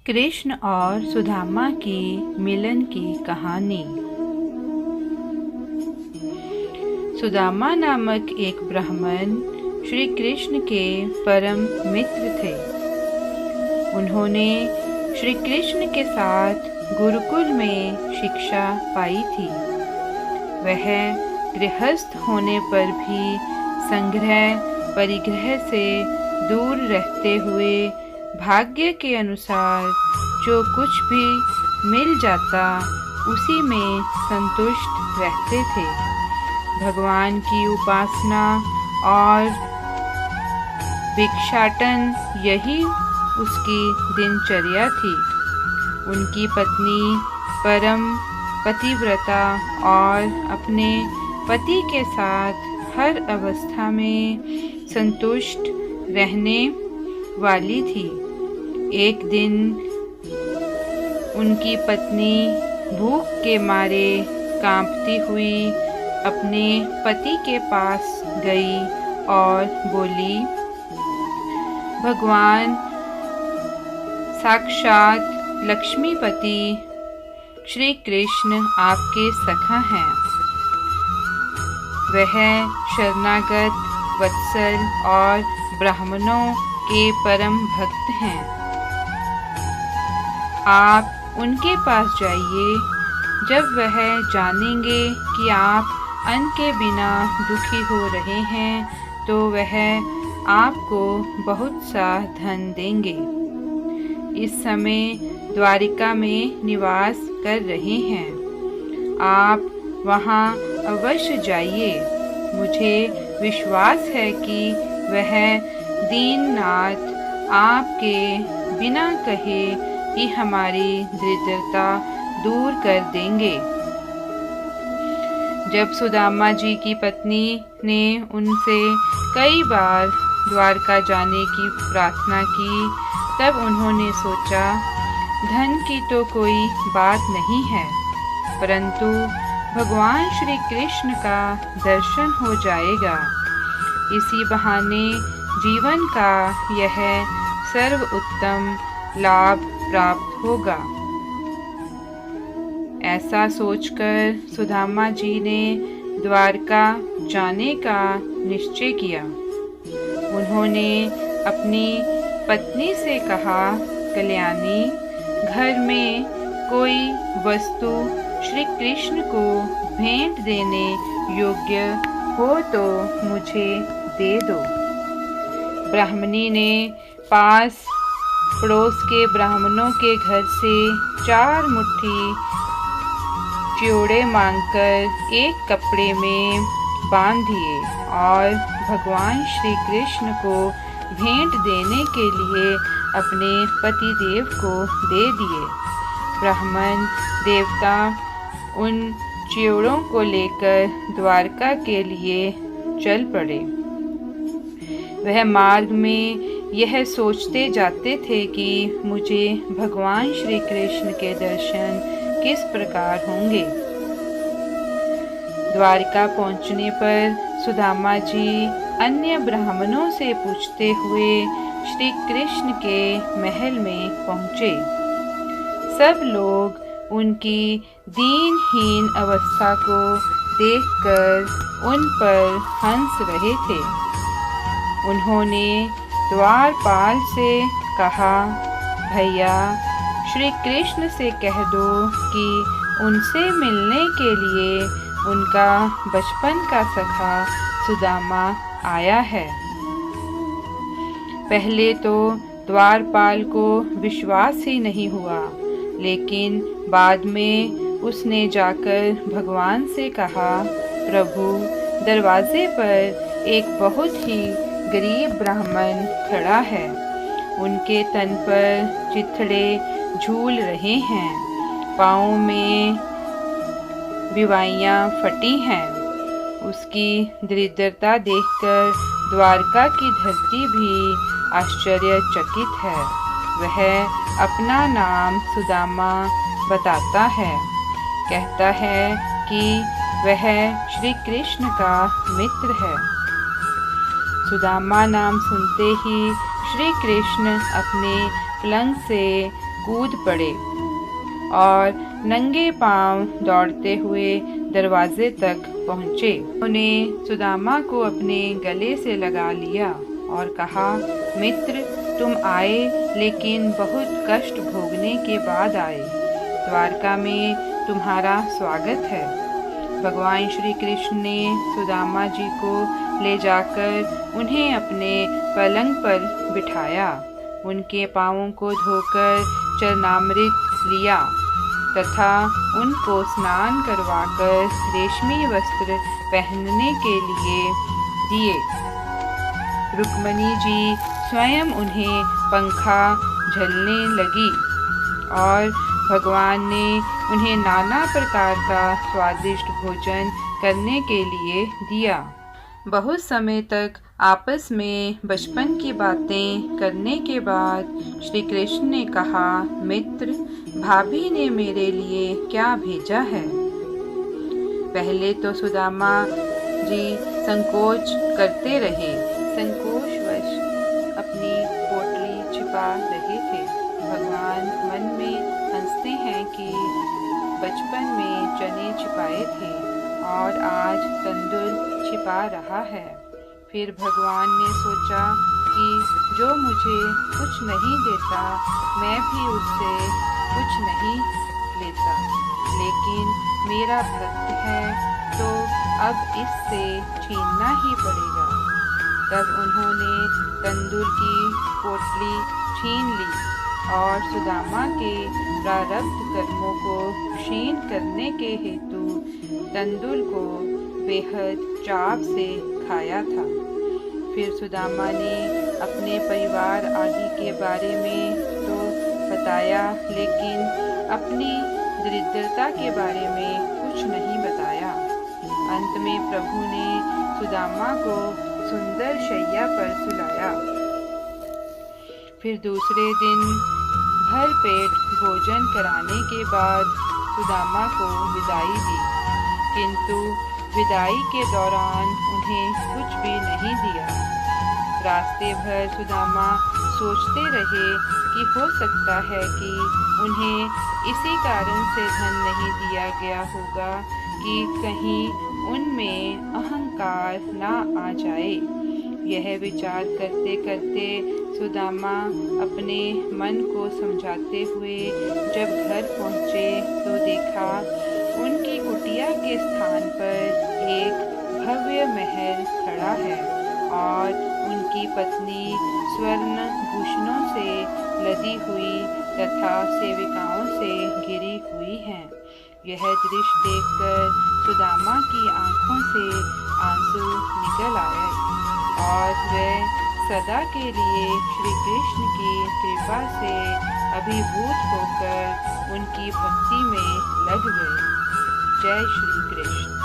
कृष्ण और सुदामा की मिलन की कहानी। सुदामा नामक एक ब्राह्मण श्री कृष्ण के परम मित्र थे। उन्होंने श्री कृष्ण के साथ गुरुकुल में शिक्षा पाई थी। वह गृहस्थ होने पर भी संग्रह परिग्रह से दूर रहते हुए भाग्य के अनुसार जो कुछ भी मिल जाता उसी में संतुष्ट रहते थे। भगवान की उपासना और भिक्षाटन यही उसकी दिनचर्या थी। उनकी पत्नी परम पतिव्रता और अपने पति के साथ हर अवस्था में संतुष्ट रहने वाली थी। एक दिन उनकी पत्नी भूख के मारे कांपती हुई अपने पति के पास गई और बोली, भगवान साक्षात लक्ष्मीपति श्री कृष्ण आपके सखा हैं। वह शरणागत वत्सल और ब्राह्मणों के परम भक्त हैं। आप उनके पास जाइए। जब वह जानेंगे कि आप अन्न के बिना दुखी हो रहे हैं तो वह आपको बहुत सा धन देंगे। इस समय द्वारिका में निवास कर रहे हैं। आप वहां अवश्य जाइए। मुझे विश्वास है कि वह दीननाथ आपके बिना कहे ही हमारी दरिद्रता दूर कर देंगे। जब सुदामा जी की पत्नी ने उनसे कई बार द्वारका जाने की प्रार्थना की, तब उन्होंने सोचा, धन की तो कोई बात नहीं है, परंतु भगवान श्री कृष्ण का दर्शन हो जाएगा। इसी बहाने जीवन का यह सर्वोत्तम लाभ प्राप्त होगा। ऐसा सोचकर सुदामा जी ने द्वारका जाने का निश्चय किया। उन्होंने अपनी पत्नी से कहा, कल्याणी, घर में कोई वस्तु श्री कृष्ण को भेंट देने योग्य हो तो मुझे दे दो। ब्राह्मणी ने पास पड़ोस के ब्राह्मणों के घर से 4 मुट्ठी चिवड़े मांगकर एक कपड़े में बांध दिए और भगवान श्री कृष्ण को भेंट देने के लिए अपने पति देव को दे दिए। ब्राह्मण देवता उन चिवड़ों को लेकर द्वारका के लिए चल पड़े। वह मार्ग में यह सोचते जाते थे कि मुझे भगवान श्री कृष्ण के दर्शन किस प्रकार होंगे। द्वारका पहुंचने पर सुदामा जी अन्य ब्राह्मणों से पूछते हुए श्री कृष्ण के महल में पहुंचे। सब लोग उनकी दीनहीन अवस्था को देखकर उन पर हंस रहे थे। उन्होंने द्वारपाल से कहा, भैया, श्री कृष्ण से कह दो कि उनसे मिलने के लिए उनका बचपन का सखा सुदामा आया है। पहले तो द्वारपाल को विश्वास ही नहीं हुआ, लेकिन बाद में उसने जाकर भगवान से कहा, प्रभु, दरवाजे पर एक बहुत ही गरीब ब्राह्मण खड़ा है। उनके तन पर चिथड़े झूल रहे हैं, पाँव में बिवाइयाँ फटी हैं। उसकी दरिद्रता देखकर द्वारका की धरती भी आश्चर्यचकित है। वह अपना नाम सुदामा बताता है, कहता है कि वह श्री कृष्ण का मित्र है। सुदामा नाम सुनते ही श्री कृष्ण अपने पलंग से कूद पड़े और नंगे पांव दौड़ते हुए दरवाजे तक पहुँचे। उन्होंने सुदामा को अपने गले से लगा लिया और कहा, मित्र, तुम आए लेकिन बहुत कष्ट भोगने के बाद आए। द्वारका में तुम्हारा स्वागत है। भगवान श्री कृष्ण ने सुदामा जी को ले जाकर उन्हें अपने पलंग पर बिठाया, उनके पाँवों को धोकर चरणामृत लिया तथा उनको स्नान करवाकर रेशमी वस्त्र पहनने के लिए दिए। रुक्मणी जी स्वयं उन्हें पंखा झलने लगी और भगवान ने उन्हें नाना प्रकार का स्वादिष्ट भोजन करने के लिए दिया। बहुत समय तक आपस में बचपन की बातें करने के बाद श्री कृष्ण ने कहा, मित्र, भाभी ने मेरे लिए क्या भेजा है? पहले तो सुदामा जी संकोच करते रहे, संकोचवश अपनी पोटली छिपा रहे थे। भगवान मन में हंसते हैं कि बचपन में चने छिपाए थे और आज तंदुर छिपा रहा है। फिर भगवान ने सोचा कि जो मुझे कुछ नहीं देता मैं भी उससे कुछ नहीं लेता, लेकिन मेरा भक्त है तो अब इससे छीनना ही पड़ेगा। तब उन्होंने तंदूर की पोटली छीन ली और सुदामा के प्रारब्ध कर्मों को क्षीण करने के हेतु तंदूर को बेहद चाव से खाया था। फिर सुदामा ने अपने परिवार आदि के बारे में तो बताया, लेकिन अपनी दरिद्रता के बारे में कुछ नहीं बताया। अंत में प्रभु ने सुदामा को सुंदर शैया पर सुलाया। फिर दूसरे दिन भर पेट भोजन कराने के बाद सुदामा को विदाई दी, किंतु विदाई के दौरान उन्हें कुछ भी नहीं दिया। रास्ते भर सुदामा सोचते रहे कि हो सकता है कि उन्हें इसी कारण से धन नहीं दिया गया होगा कि कहीं उनमें अहंकार ना आ जाए। यह विचार करते करते सुदामा अपने मन को समझाते हुए जब घर पहुँचे तो देखा उनकी कुटिया के स्थान पर एक भव्य महल खड़ा है और उनकी पत्नी स्वर्ण भूषणों से लदी हुई तथा सेविकाओं से घिरी हुई हैं। यह दृश्य देखकर सुदामा की आंखों से आंसू निकल आए और वे सदा के लिए श्री कृष्ण की कृपा से अभिभूत होकर उनकी भक्ति में लग गए। जय श्री कृष्ण।